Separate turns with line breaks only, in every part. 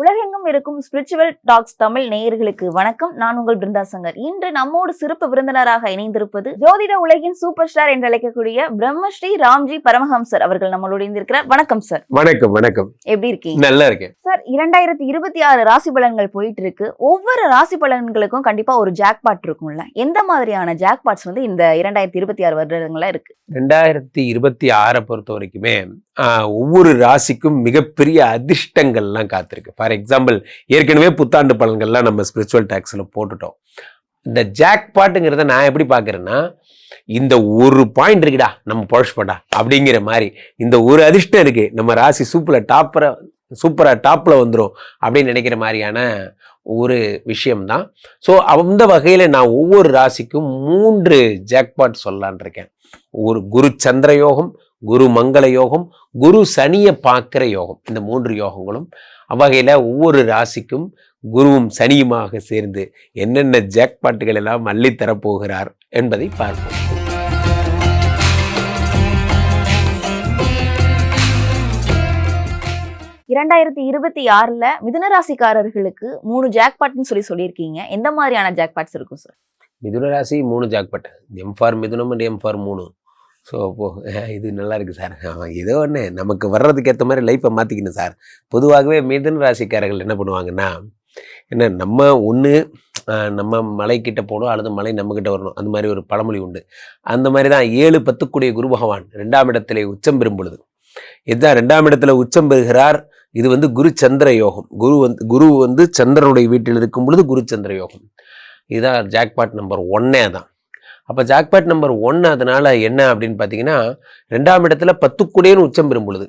உலகெங்கும் இருக்கும் spiritual tax Tamil நேயர்களுக்கு வணக்கம். நான் உங்கள் பிருந்தா சங்கர். இன்று நம்மோடு சிறப்பு விருந்தினராக இணைந்திருப்பது ஜோதிட உலகின் சூப்பர் ஸ்டார் என்று அழைக்கக்கூடிய பிரம்மஸ்ரீ ராம்ஜி பரமஹம்சர் அவர்கள் நம்மளோடு இணைந்திருக்கிறார். வணக்கம் சார்.
வணக்கம். வணக்கம்.
எப்படி இருக்கீங்க?
நல்லா இருக்கேன்
சார். 2026 ராசி பலன்கள் போயிட்டு இருக்கு. ஒவ்வொரு ராசி பலன்களுக்கும் கண்டிப்பா ஒரு ஜாக்பாட் இருக்கும்ல. எந்த மாதிரியான ஜாக்பாட்ஸ் இந்த 2026 வருடங்கள்ல இருக்கு?
2026 பொறுத்த வரைக்குமே ஒவ்வொரு ராசிக்கும் மிகப்பெரிய அதிர்ஷ்டங்கள்லாம் காத்திருக்கு. ஃபார் எக்ஸாம்பிள், ஏற்கனவே புத்தாண்டு பலன்கள்லாம் நம்ம ஸ்பிரிச்சுவல் டாக்ஸ்ல போட்டுட்டோம். இந்த ஜாக்பாட்டுங்கிறத நான் எப்படி பார்க்குறேன்னா, இந்த ஒரு பாயிண்ட் இருக்குடா நம்ம பொழச்சுப்படா அப்படிங்கிற மாதிரி, இந்த ஒரு அதிர்ஷ்டம் இருக்கு நம்ம ராசி சூப்பரா டாப்ல வந்துடும் அப்படின்னு நினைக்கிற மாதிரியான ஒரு விஷயம்தான். ஸோ அந்த வகையில் நான் ஒவ்வொரு ராசிக்கும் 3 ஜாக்பாட் சொல்லலான் இருக்கேன். ஒரு குரு சந்திர யோகம், குரு மங்கள யோகம், குரு சனியை பார்க்கிற யோகம். இந்த 3 யோகங்களும் அவ்வகையில் ஒவ்வொரு ராசிக்கும் குருவும் சனியுமாக சேர்ந்து என்னென்ன ஜாக்பாட்டுகள் எல்லாம் அள்ளி தரப்போகிறார் என்பதை பார்ப்போம்.
இரண்டாயிரத்தி 26 மிதுன ராசிக்காரர்களுக்கு 3 ஜாக்பாட்னு சொல்லியிருக்கீங்க. எந்த மாதிரியான ஜாக்பாட்ஸ் இருக்கும் சார்?
மிதுன ராசி 3 ஜாக்பாட். எம் ஃபார் மிதுனம் அண்ட் எம் ஃபார் 3. ஸோ இது நல்லா இருக்குது சார். ஏதோ ஒன்று நமக்கு வர்றதுக்கு ஏற்ற மாதிரி லைஃப்பை மாற்றிக்கணும் சார். பொதுவாகவே மிதுன ராசிக்காரர்கள் என்ன பண்ணுவாங்கன்னா, என்ன நம்ம ஒன்று நம்ம மலைக்கிட்ட போகணும் அல்லது மலை நம்மக்கிட்ட வரணும், அந்த மாதிரி ஒரு பழமொழி உண்டு. அந்த மாதிரி தான் 7 10 குரு பகவான் 2ஆம் இடத்திலே உச்சம் பெறும் பொழுது, இதுதான் 2ஆம் இடத்துல உச்சம் பெறுகிறார். இது குரு சந்திர யோகம். குரு சந்திரனுடைய வீட்டில் இருக்கும் பொழுது குரு சந்திர யோகம். இதுதான் ஜாக்பாட் நம்பர் 1 தான். அப்போ ஜாக்பாட் நம்பர் 1 அதனால என்ன அப்படின்னு பார்த்தீங்கன்னா, 2ஆம் இடத்துல 10 கோடியன் உச்சம் பெறும் பொழுது,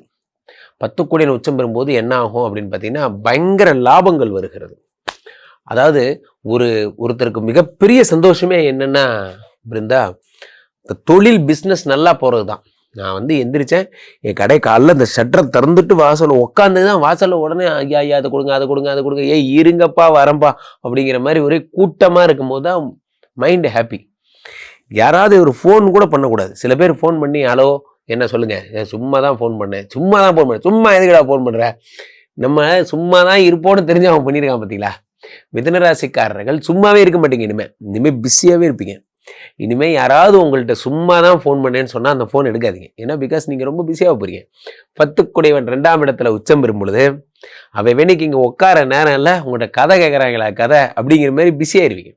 10 கோடியன் உச்சம் பெறும்போது என்ன ஆகும் அப்படின்னு பார்த்தீங்கன்னா, பயங்கர லாபங்கள் வருகிறது. அதாவது ஒருத்தருக்கு மிகப்பெரிய சந்தோஷமே என்னன்னா பிருந்தா, இந்த தொழில் பிஸ்னஸ் நல்லா போகிறது தான். நான் எந்திரிச்சேன், என் கடை காலைல இந்த ஷட்டரை திறந்துட்டு வாசலில் உட்காந்து தான், வாசலில் உடனே ஐயா அதை கொடுங்க அதை கொடுங்க அதை கொடுங்க, இருங்கப்பா வரம்பா அப்படிங்கிற மாதிரி ஒரே கூட்டமாக இருக்கும்போது தான் மைண்டு ஹாப்பி. யாராவது ஒரு ஃபோன் கூட பண்ணக்கூடாது. சில பேர் ஃபோன் பண்ணி ஹலோ என்ன சொல்லுங்கள், சும்மா தான் ஃபோன் பண்ணேன், சும்மா எதுக்கடா ஃபோன் பண்ணுற, நம்ம சும்மா தான் இருப்போன்னு தெரிஞ்சு அவன் பண்ணியிருக்கான். பார்த்தீங்களா? மிதுனராசிக்காரர்கள் சும்மாவே இருக்க மாட்டீங்க. இனிமேல் பிஸியாகவே இருப்பீங்க. இனிமேல் யாராவது உங்கள்கிட்ட சும்மா தான் ஃபோன் பண்ணேன்னு சொன்னால் அந்த ஃபோன் எடுக்காதீங்க. ஏன்னா பிகாஸ் நீங்கள் ரொம்ப பிஸியாக போகிறீங்க. 10 குடையவன் 2ஆம் இடத்துல உச்சம் பெறும் பொழுது அவை வேணிக்கு இங்கே உட்கார நேரம் இல்லை, உங்கள்கிட்ட கதை கேட்குறாங்களா கதை அப்படிங்கிற மாதிரி பிஸியாகிருவீங்க.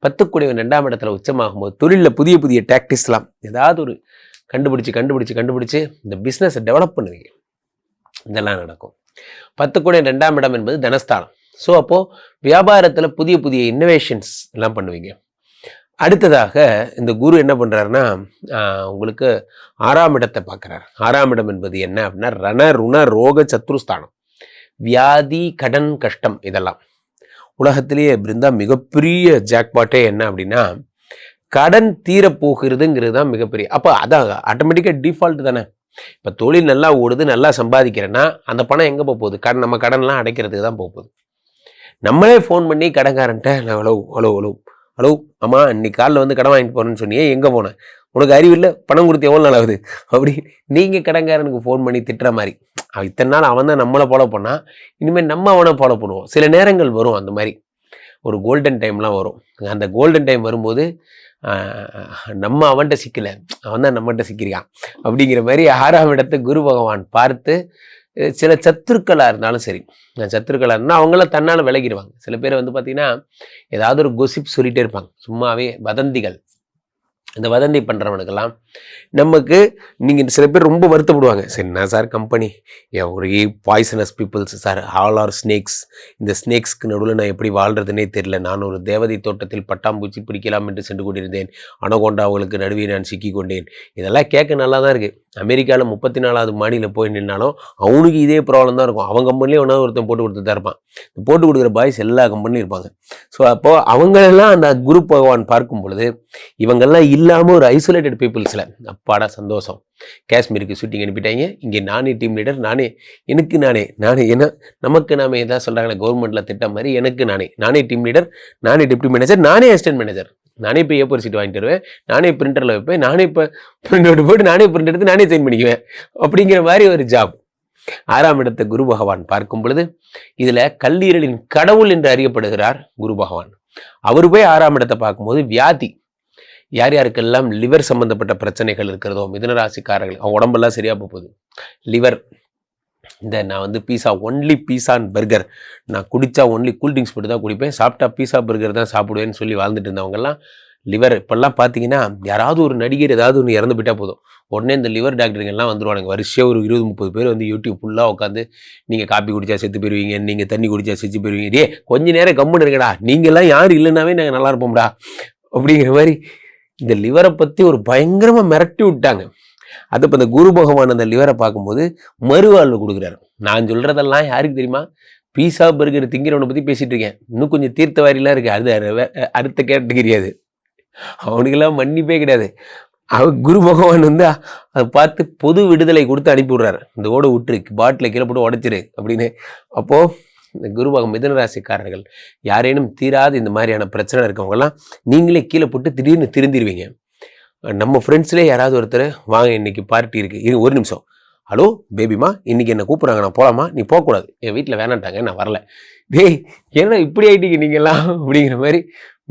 10 குடையவன் 2ஆம் இடத்துல உச்சமாகும்போது தொழிலில் புதிய புதிய டாக்டிக்ஸ்லாம் ஏதாவது ஒரு கண்டுபிடிச்சி இந்த பிஸ்னஸை டெவலப் பண்ணுவீங்க. இதெல்லாம் நடக்கும். 10 குடையவன் 2ஆம் இடம் என்பது தனஸ்தானம். ஸோ அப்போது வியாபாரத்தில் புதிய புதிய இன்னோவேஷன்ஸ் எல்லாம் பண்ணுவீங்க. அடுத்ததாக இந்த குரு என்ன பண்ணுறாருன்னா, உங்களுக்கு 6ஆம் இடத்தை பார்க்குறாரு. 6ஆம் இடம் என்பது என்ன அப்படின்னா, ரண ருண ரோக சத்ருஸ்தானம். வியாதி, கடன், கஷ்டம், இதெல்லாம் உலகத்திலேயே பிருந்தா மிகப்பெரிய ஜாக்பாட்டே என்ன அப்படின்னா, கடன் தீரப்போகிறதுங்கிறது தான் மிகப்பெரிய. அப்போ அதான் ஆட்டோமேட்டிக்காக டிஃபால்ட் தானே. இப்போ தொழில் நல்லா ஓடுது, நல்லா சம்பாதிக்கிறேன்னா அந்த பணம் எங்கே போகுது? நம்ம கடன்லாம் அடைக்கிறதுக்கு தான் போகுது. நம்மளே ஃபோன் பண்ணி கடன்காரன்ட்ட ஹலோ அம்மா இன்னைக்கு காலில் கடன் வாங்கிட்டு போகிறேன்னு சொன்னியே, எங்கே போனேன், உனக்கு அறிவில்லை, பணம் கொடுத்து எவ்வளோ நாள் ஆகுது அப்படி நீங்கள் கடன்காரனுக்கு ஃபோன் பண்ணி திட்டுற மாதிரி. இத்தனை நாள் அவன் தான் நம்மளை ஃபாலோ பண்ணால், இனிமேல் நம்ம அவனை ஃபாலோ பண்ணுவோம். சில நேரங்கள் வரும் அந்த மாதிரி ஒரு கோல்டன் டைம்லாம் வரும். அந்த கோல்டன் டைம் வரும்போது நம்ம அவன்கிட்ட சிக்கலை, அவன் தான் நம்மகிட்ட சிக்கிறியான் அப்படிங்கிற மாதிரி 6ஆம் இடத்தை குரு பகவான் பார்த்து, சில சத்துருக்களாக இருந்தாலும் சரி, சத்துருக்களாக இருந்தால் அவங்கள தன்னால் விலகிடுவாங்க. சில பேர் பார்த்தீங்கன்னா ஏதாவது ஒரு கொசிப் சொல்லிகிட்டே இருப்பாங்க, சும்மாவே வதந்திகள். இந்த வதந்தி பண்ணுறவனுக்கெல்லாம் நமக்கு நீங்கள் சில பேர் ரொம்ப வருத்தப்படுவாங்க. சரி நான் சார் கம்பெனி ஒரே poisonous peoples sir, all are snakes. இந்த ஸ்னேக்ஸ்க்கு நடுவில் நான் எப்படி வாழ்கிறதுனே தெரியல. நான் ஒரு தேவதை தோட்டத்தில் பட்டாம்பூச்சி பிடிக்கலாம் என்று சென்று கொண்டிருந்தேன், அனகொண்டாவுகளுக்கு நடுவே நான் சிக்கி கொண்டேன். இதெல்லாம் கேட்க நல்லா தான் இருக்குது. அமெரிக்காவில் 34வது மாடியில் போய் நின்னாலும் அவனுக்கு இதே ப்ராப்ளம் தான் இருக்கும். அவன் கம்பெனிலேயே ஒருத்தன் போட்டு கொடுத்து தான் இருப்பான். போட்டு கொடுக்குற பாய்ஸ் எல்லா கம்பெனிலும் இருப்பாங்க. ஸோ அப்போது அவங்களெல்லாம் அந்த குரு பகவான் பார்க்கும் பொழுது, இவங்கெல்லாம் இல்லாமல் ஒரு ஐசோலேட்டட் பீப்புள்ஸில் அப்பாடா சந்தோஷம். காஷ்மீருக்கு ஷூட்டிங் அனுப்பிட்டாங்க, இங்கே நானே டீம் லீடர், நானே ஏன்னா நமக்கு நாம எதாவது சொல்கிறாங்களே கவர்மெண்ட்டில் திட்டம் மாதிரி, நானே டீம் லீடர், நானே டெப்டி மேனேஜர், நானே அசிஸ்டன்ட் மேனேஜர், நானே இப்போ ஏப்பர் சீட் வாங்கிட்டு வருவேன், நானே பிரிண்டரில் வைப்பேன், நானே இப்போ பிரிண்ட் அவுட் போட்டு நானே பிரிண்ட் எடுத்து நானே சைன் பண்ணிக்குவேன் அப்படிங்கிற மாதிரி ஒரு ஜாப். 6ஆம் இடத்தை குரு பகவான் பார்க்கும் பொழுது இதுல கல்லீரலின் கடவுள் என்று அறியப்படுகிறார் குரு பகவான். அவர் போய் 6ஆம் இடத்தை பார்க்கும்போது வியாதி, யார் யாருக்கெல்லாம் லிவர் சம்பந்தப்பட்ட பிரச்சனைகள் இருக்கிறதோ மிதுன ராசிக்காரர்கள் அவங்க உடம்பெல்லாம் சரியா போகுது. லிவர், இந்த நான் வந்து ஒன்லி பீஸா அண்ட் பர்கர், நான் குடித்தா ஒன்லி கூல்ட்ரிங்க்ஸ் போட்டு தான் குடிப்பேன், சாப்பிட்டா பீஸா பர்கர் தான் சாப்பிடுவேன்னு சொல்லி வாழ்ந்துட்டு இருந்தவங்கெல்லாம் லிவர். இப்போல்லாம் பார்த்தீங்கன்னா யாராவது ஒரு நடிகர் ஏதாவது ஒன்று இறந்து போயிட்டா போதும், உடனே இந்த லிவர் டாக்டருங்கெல்லாம் வந்துடுவானுங்க. வருஷம் ஒரு 20-30 பேர் வந்து யூடியூப் ஃபுல்லாக உட்காந்து நீங்கள் காப்பி குடிச்சா செத்து போயிடுவீங்க, நீங்கள் தண்ணி குடிச்சா செத்து போயிடுவீங்க, டே கொஞ்ச நேரம் கம்முன்னு இருக்கடா, நீங்கள்லாம் யாரும் இல்லைன்னாவே நாங்கள் நல்லா இருப்போம்டா அப்படிங்கிற மாதிரி இந்த லிவரை பற்றி ஒரு பயங்கரமாக மிரட்டி விட்டாங்க. அது இப்போ இந்த குரு பகவான் அந்த லிவரை பார்க்கும்போது மறுவாழ்வு கொடுக்குறாரு. நான் சொல்கிறதெல்லாம் யாருக்கு தெரியுமா? பீஸா பர்கர் திங்கிறவனை பற்றி பேசிகிட்டு இருக்கேன். இன்னும் கொஞ்சம் தீர்த்த வாரிலாம் இருக்குது, அது அடுத்த கேட்டகரி. அது அவனுக்கெல்லாம் மன்னிப்பே கிடையாது. குரு பகவான் வந்து அதை பார்த்து பொது விடுதலை கொடுத்து அனுப்பி விடுறாரு. இந்த ஓட விட்டுரு, பாட்டில் கீழே போட்டு உடைச்சிரு அப்படின்னு. அப்போது இந்த குரு பகவான் மிதுன ராசிக்காரர்கள் யாரேனும் தீராது இந்த மாதிரியான பிரச்சனை இருக்கவங்கலாம் நீங்களே கீழே போட்டு திடீர்னு திருந்திருவீங்க. நம்ம ஃப்ரெண்ட்ஸ்லேயே யாராவது ஒருத்தர் வாங்க இன்னைக்கு பார்ட்டி இருக்குது, ஒரு நிமிஷம், ஹலோ பேபிமா இன்னைக்கு என்ன கூப்பிட்றாங்க, நான் போகலாமா? நீ போகக்கூடாது, என் வீட்டில் வேணாட்டாங்க, நான் வரல. டேய் என்ன இப்படி ஆகிட்டீங்க நீங்கள்லாம் அப்படிங்கிற மாதிரி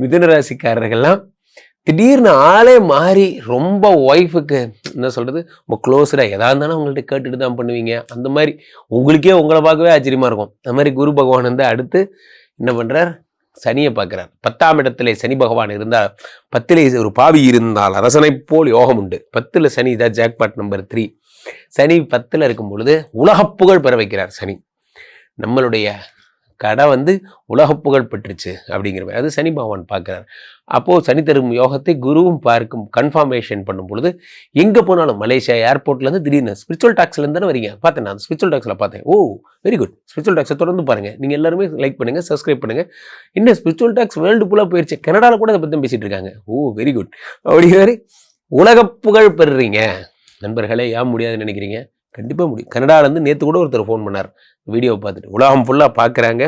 மிதுன ராசிக்காரர்கள்லாம் திடீர்னு ஆளே மாறி ரொம்ப ஒய்ஃபுக்கு என்ன சொல்கிறது ரொம்ப க்ளோஸ்டாக எதாக இருந்தாலும் அவங்கள்ட்ட கேட்டுட்டு தான் பண்ணுவீங்க. அந்த மாதிரி உங்களுக்கே உங்களை பார்க்கவே ஆச்சரியமாக இருக்கும். அந்த மாதிரி குரு பகவான் வந்து அடுத்து என்ன பண்ணுறார்? சனியை பார்க்குறார். 10ஆம் இடத்துல சனி பகவான் இருந்தால், 10லே ஒரு பாவி இருந்தால் அரசனை போல் யோகம் உண்டு. 10ல் சனி, இதான் ஜாக்பாட் நம்பர் 3. சனி 10ல் இருக்கும் பொழுது உலகப்புகழ் பெற வைக்கிறார் சனி. நம்மளுடைய கடை வந்து உலகப்புகழ் பெற்றுச்சு அப்படிங்கிற மாதிரி அது சனி பகவான் பார்க்குறார். அப்போது சனி தரும் யோகத்தை குருவும் பார்க்கும் கன்ஃபர்மேஷன் பண்ணும் பொழுது எங்கே போனாலும் மலேசியா ஏர்போர்ட்லேருந்து திடீர்னு ஸ்பிரிச்சுவல் டாக்ஸ்லேருந்து தானே வரீங்க, பார்த்தேன் நான் ஸ்பிரிச்சுவல் டாக்ஸில் பார்த்தேன். ஓ வெரி குட், ஸ்பிரிச்சுவல் டாக்ஸை தொடர்ந்து பாருங்கள். நீங்கள் எல்லாருமே லைக் பண்ணுங்கள், சப்ஸ்கிரைப் பண்ணுங்கள். இன்னும் ஸ்பிரிச்சுவல் டாக்ஸ் வேர்ல்டு ஃபுல்லாக போயிடுச்சு, கனடாவில் கூட அதை பற்றி பேசிகிட்டு இருக்காங்க. ஓ வெரி குட் அப்படிங்கிற மாதிரி உலக புகழ் பெறுறீங்க நண்பர்களே. ஏன் முடியாதுன்னு நினைக்கிறீங்க? கண்டிப்பாக முடியும். கனடாலேருந்து நேற்று கூட ஒருத்தர் ஃபோன் பண்ணார், வீடியோவை பார்த்துட்டு உலகம் ஃபுல்லாக பார்க்குறாங்க.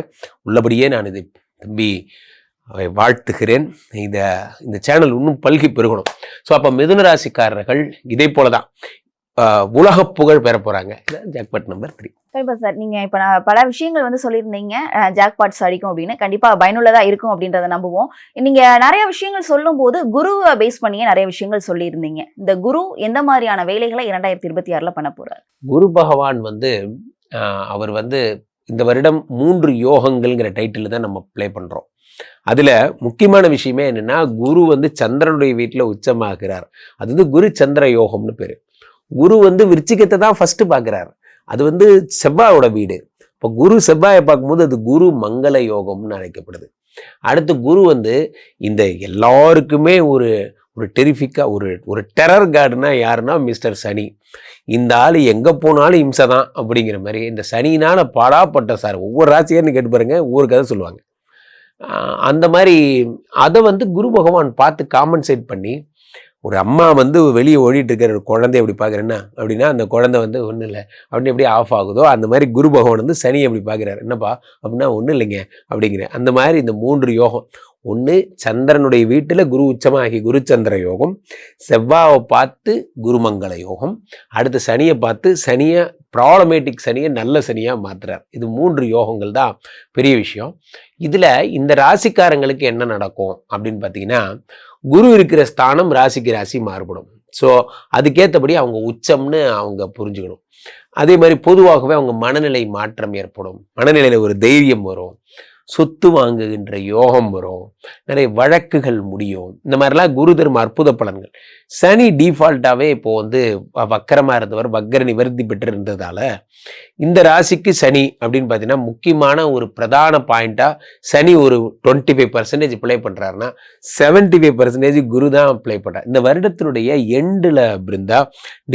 உள்ளபடியே நான் இது தம்பி வாழ்த்துகிறேன். இந்த சேனல் இன்னும் பல்கி பெருகணும். ஸோ அப்போ மிதுன ராசிக்காரர்கள் இதே போல தான் உலக புகழ் பெற போகிறாங்க. Jackpot number 3.
கண்டிப்பா சார், நீங்க இப்ப நான் பல விஷயங்கள் வந்து சொல்லியிருந்தீங்க, ஜாக்பாட்ஸ் அடிக்கும் அப்படின்னு. கண்டிப்பா பயனுள்ளதா இருக்கும் அப்படின்றத நம்புவோம். நீங்க நிறைய விஷயங்கள் சொல்லும் போது குருவை பேஸ் பண்ணியே நிறைய விஷயங்கள் சொல்லியிருந்தீங்க. இந்த குரு எந்த மாதிரியான வேலைகளை 2026ல் பண்ண போறாரு?
குரு பகவான் வந்து அவர் வந்து இந்த வருடம் 3 யோகங்கள்ங்கிற டைட்டில் தான் நம்ம ப்ளே பண்ணுறோம். அதில் முக்கியமான விஷயமே என்னென்னா, குரு வந்து சந்திரனுடைய வீட்டில் உச்சமாகிறார். அது வந்து குரு சந்திர யோகம்னு பேர். குரு வந்து விருச்சிகத்தை தான் ஃபஸ்ட்டு பார்க்குறார். அது வந்து செவ்வாயோட வீடு. இப்போ குரு செவ்வாயை பார்க்கும்போது அது குரு மங்கள யோகம்னு அழைக்கப்படுது. அடுத்து குரு வந்து இந்த எல்லாருக்குமே ஒரு டெரிஃபிக்காக ஒரு டெரர் கார்டுனா யாருன்னா மிஸ்டர் சனி. இந்த ஆள் எங்கே போனாலும் இம்சை தான் அப்படிங்கிற மாதிரி இந்த சனினால் பாடாப்பட்ட சார். ஒவ்வொரு ராசியார்னு கேட்டு பாருங்க, ஒவ்வொரு கதை சொல்லுவாங்க. அந்த மாதிரி அதை வந்து குரு பகவான் பார்த்து காம்பன்சேட் பண்ணி, ஒரு அம்மா வந்து வெளியே ஓடிட்டு இருக்கிற ஒரு குழந்தைய எப்படி பார்க்குறேன்னா அப்படின்னா, அந்த குழந்தை வந்து ஒன்றும் இல்லை அப்படின்னு எப்படி ஆஃப் ஆகுதோ அந்த மாதிரி குரு பகவான் வந்து சனி எப்படி பார்க்குறாரு. என்னப்பா அப்படின்னா ஒன்றும் இல்லைங்க அப்படிங்கிற அந்த மாதிரி இந்த 3 யோகம். ஒன்று சந்திரனுடைய வீட்டில் குரு உச்சமாகி குரு சந்திர யோகம், செவ்வாவை பார்த்து குருமங்கள யோகம், அடுத்து சனியை பார்த்து சனியை ப்ராப்ளமேட்டிக் சனியை நல்ல சனியாக மாற்றுறார். இது 3 யோகங்கள் தான் பெரிய விஷயம். இதில் இந்த ராசிக்காரங்களுக்கு என்ன நடக்கும் அப்படின்னு பார்த்தீங்கன்னா, குரு இருக்கிற ஸ்தானம் ராசிக்கு ராசி மாறுபடும். ஸோ அதுக்கேற்றபடி அவங்க உச்சம்னு அவங்க புரிஞ்சுக்கணும். அதே மாதிரி பொதுவாகவே அவங்க மனநிலை மாற்றம் ஏற்படும். மனநிலையில் ஒரு தைரியம் வரும், சொத்து வாங்குகின்ற யோகம் வரும், நிறைய வழக்குகள் முடியும். இந்த மாதிரிலாம் குரு தரும் அற்புத பலன்கள். சனி டிஃபால்ட்டாகவே இப்போ வந்து வக்கரமாக இருந்தவர் வக்கர நிவர்த்தி பெற்று இருந்ததால் இந்த ராசிக்கு சனி அப்படின்னு பார்த்தீங்கன்னா முக்கியமான ஒரு பிரதான பாயிண்ட்டாக சனி ஒரு 25% ப்ளே பண்ணுறாருன்னா 75% குரு தான் ப்ளே பண்ணுறார். இந்த வருடத்தினுடைய எண்டில் பிருந்தா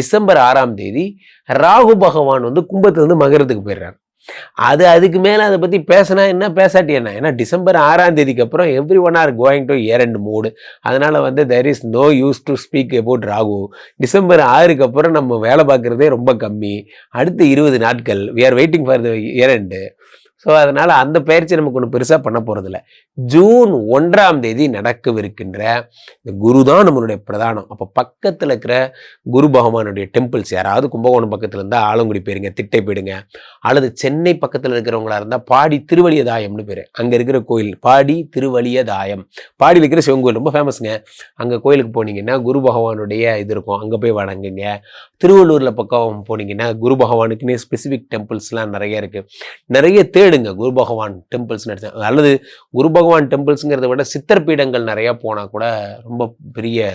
டிசம்பர் 6ஆம் தேதி ராகு பகவான் வந்து கும்பத்துலேருந்து மகரத்துக்கு போயிடுறார். அதுக்கு மேலே அதை பற்றி பேசினா என்ன பேசாட்டி என்ன, ஏன்னா டிசம்பர் 6ஆம் தேதிக்கு அப்புறம் everyone are going to year end mood. அதனால் வந்து there is no use to speak about Rahu. December 6க்கு அப்புறம் நம்ம வேலை பார்க்குறதே ரொம்ப கம்மி. அடுத்து 20 நாட்கள் we are waiting for the year end. So அதனால அந்த பயிற்சி நமக்கு ஒன்றும் பெருசாக பண்ண போறதில்ல. ஜூன் 1ஆம் தேதி நடக்கவிருக்கின்ற இந்த குரு தான் நம்மளுடைய பிரதானம். அப்போ பக்கத்தில் இருக்கிற குரு பகவானுடைய டெம்பிள்ஸ், யாராவது கும்பகோணம் பக்கத்தில் இருந்தால் ஆலங்குடி போயிருங்க, திட்டை போயிடுங்க, அல்லது சென்னை பக்கத்தில் இருக்கிறவங்களா இருந்தால் பாடி திருவலியதாயம்னு பேர், அங்கே இருக்கிற கோயில் பாடி திருவலியதாயம், பாடியில் இருக்கிற சிவன் கோயில் ரொம்ப ஃபேமஸ்ங்க. அங்கே கோயிலுக்கு போனீங்கன்னா குரு பகவானுடைய இது இருக்கும், அங்கே போய் வணங்குங்க. திருவள்ளூரில் பக்கம் போனீங்கன்னா குரு பகவானுக்குன்னே ஸ்பெசிஃபிக் டெம்பிள்ஸ்லாம் நிறைய இருக்குது, நிறைய தேடுங்க குரு பகவான் டெம்பிள்ஸ். அல்லது குரு பகவான் டெம்பிள்ஸுங்கிறத விட சித்தர் பீடங்கள் நிறையா போனால் கூட ரொம்ப பெரிய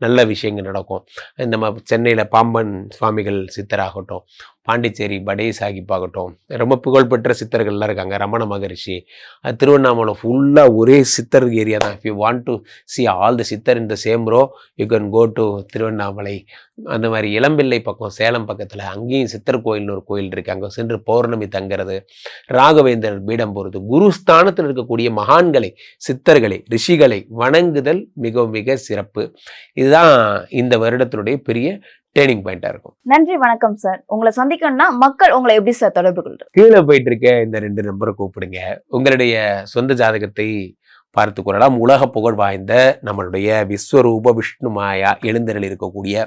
நல்ல விஷயங்கள் நடக்கும். இந்த சென்னையில் பாம்பன் சுவாமிகள் சித்தராகட்டும், பாண்டிச்சேரி படே சாஹிப் ஆகட்டும், ரொம்ப புகழ்பெற்ற சித்தர்கள்லாம் இருக்காங்க, ரமண மகரிஷி. திருவண்ணாமலை ஃபுல்லாக ஒரே சித்தர் ஏரியா தான். If you want to see all the siddhar in the same row you can go to Tiruvannamalai. அந்த மாதிரி இளம்பிள்ளை பக்கம் சேலம் பக்கத்தில் அங்கேயும் சித்தர் கோயில்னு ஒரு கோயில் இருக்குது, அங்கே சென்று பௌர்ணமி தங்கிறது, ராகவேந்திரர் பீடம் போகிறது, குருஸ்தானத்தில் இருக்கக்கூடிய மகான்களை, சித்தர்களை, ரிஷிகளை வணங்குதல் மிக மிக சிறப்பு. இதுதான் இந்த வருடத்தினுடைய பெரிய டேர்னிங் பாயிண்டா இருக்கும்.
நன்றி, வணக்கம் சார். உங்களை சந்திக்கணும்னா மக்கள் உங்களை எப்படி சார் தொடர்பு கொள்றது?
கீழே போயிட்டு இருக்க இந்த 2 நம்பரை கூப்பிடுங்க. உங்களுடைய சொந்த ஜாதகத்தை பார்த்து கொள்ளலாம். உலக புகழ் வாய்ந்த நம்மளுடைய விஸ்வரூப விஷ்ணு மாயா எழுந்தருள் இருக்கக்கூடிய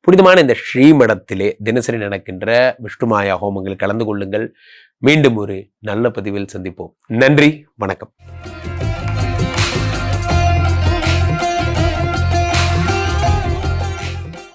புனிதமான இந்த ஸ்ரீமடத்திலே தினசரி நடக்கின்ற விஷ்ணு மாயா ஹோமங்கள் கலந்து கொள்ளுங்கள். மீண்டும் ஒரு நல்ல பதிவில் சந்திப்போம். நன்றி, வணக்கம்.